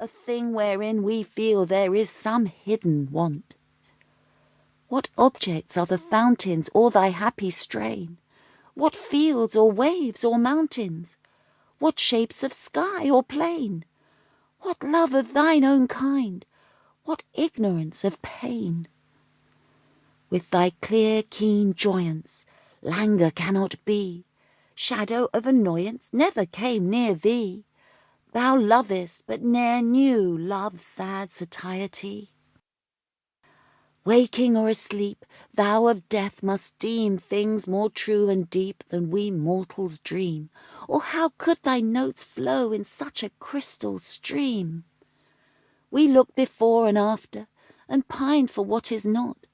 a thing wherein we feel there is some hidden want. What objects are the fountains or thy happy strain? What fields or waves or mountains? What shapes of sky or plain? What love of thine own kind? What ignorance of pain? With thy clear, keen joyance, languor cannot be. Shadow of annoyance never came near thee. Thou lovest, but ne'er knew love's sad satiety. Waking or asleep, thou of death must deem things more true and deep than we mortals dream. Or how could thy notes flow in such a crystal stream? We look before and after, and pine for what is not.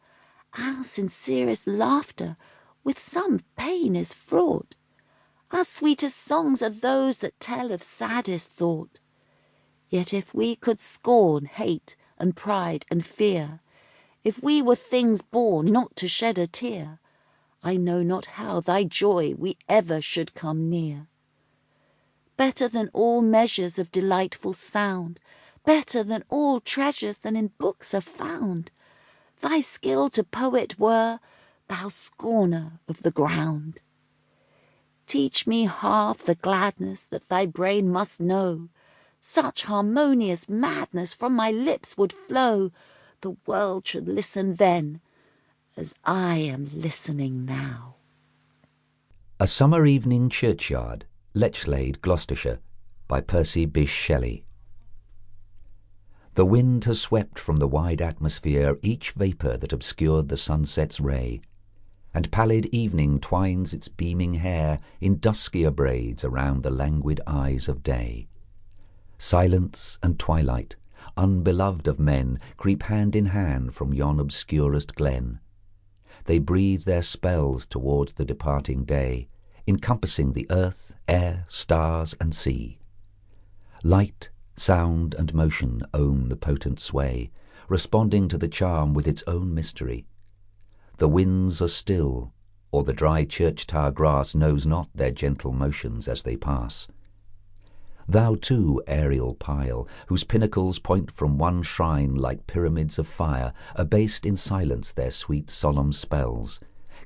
Our sincerest laughter with some pain is fraught. Our sweetest songs are those that tell of saddest thought. Yet if we could scorn hate and pride and fear, if we were things born not to shed a tear, I know not how thy joy we ever should come near. Better than all measures of delightful sound, better than all treasures than in books are found, thy skill to poet were, thou scorner of the ground. Teach me half the gladness that thy brain must know, such harmonious madness from my lips would flow, the world should listen then, as I am listening now. A Summer Evening Churchyard, Lechlade, Gloucestershire, by Percy Bysshe Shelley. The wind has swept from the wide atmosphere each vapour that obscured the sunset's ray, and pallid evening twines its beaming hair in duskier braids around the languid eyes of day. Silence and twilight, unbeloved of men, creep hand in hand from yon obscurest glen. They breathe their spells towards the departing day, encompassing the earth, air, stars, and sea. Light, sound, and motion own the potent sway, responding to the charm with its own mystery. The winds are still, or the dry church tower grass knows not their gentle motions as they pass. Thou too, aerial pile, whose pinnacles point from one shrine like pyramids of fire, abased in silence their sweet solemn spells,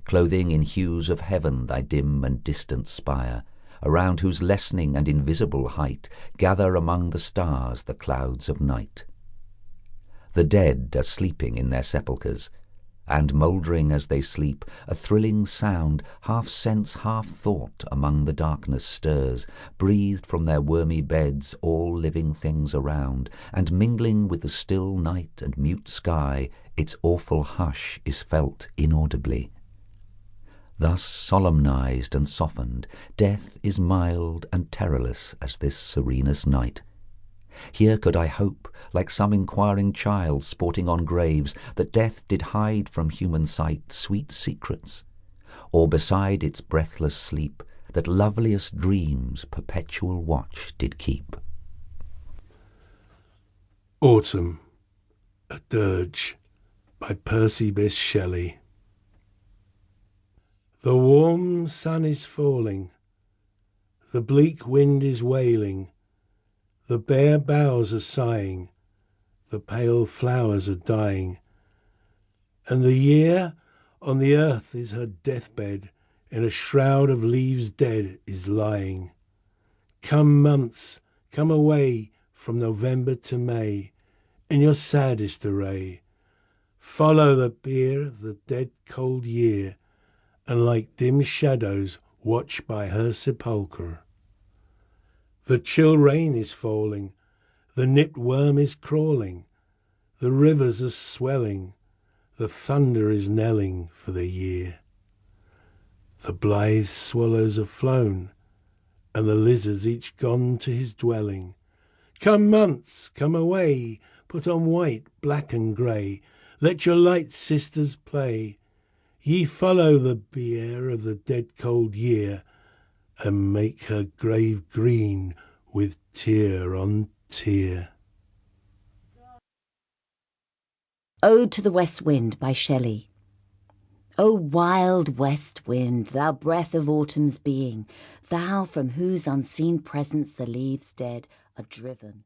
clothing in hues of heaven thy dim and distant spire, around whose lessening and invisible height gather among the stars the clouds of night. The dead are sleeping in their sepulchres, and mouldering as they sleep, a thrilling sound, half sense, half thought, among the darkness stirs, breathed from their wormy beds all living things around, and mingling with the still night and mute sky, its awful hush is felt inaudibly. Thus solemnized and softened, death is mild and terrorless as this serenest night. Here could I hope, like some inquiring child sporting on graves, that death did hide from human sight sweet secrets, or beside its breathless sleep that loveliest dreams perpetual watch did keep. Autumn, a Dirge, by Percy Bysshe Shelley. The warm sun is falling, the bleak wind is wailing, the bare boughs are sighing, the pale flowers are dying, and the year on the earth is her deathbed, in a shroud of leaves dead is lying. Come months, come away from November to May, in your saddest array. Follow the bier of the dead cold year, and like dim shadows watch by her sepulchre. The chill rain is falling, the nipped worm is crawling, the rivers are swelling, the thunder is knelling for the year. The blithe swallows are flown, and the lizards each gone to his dwelling. Come months, come away, put on white, black and grey, let your light sisters play. Ye follow the bier of the dead cold year, and make her grave green with tear on tear. Ode to the West Wind by Shelley. O wild west wind, thou breath of autumn's being, thou from whose unseen presence the leaves dead are driven,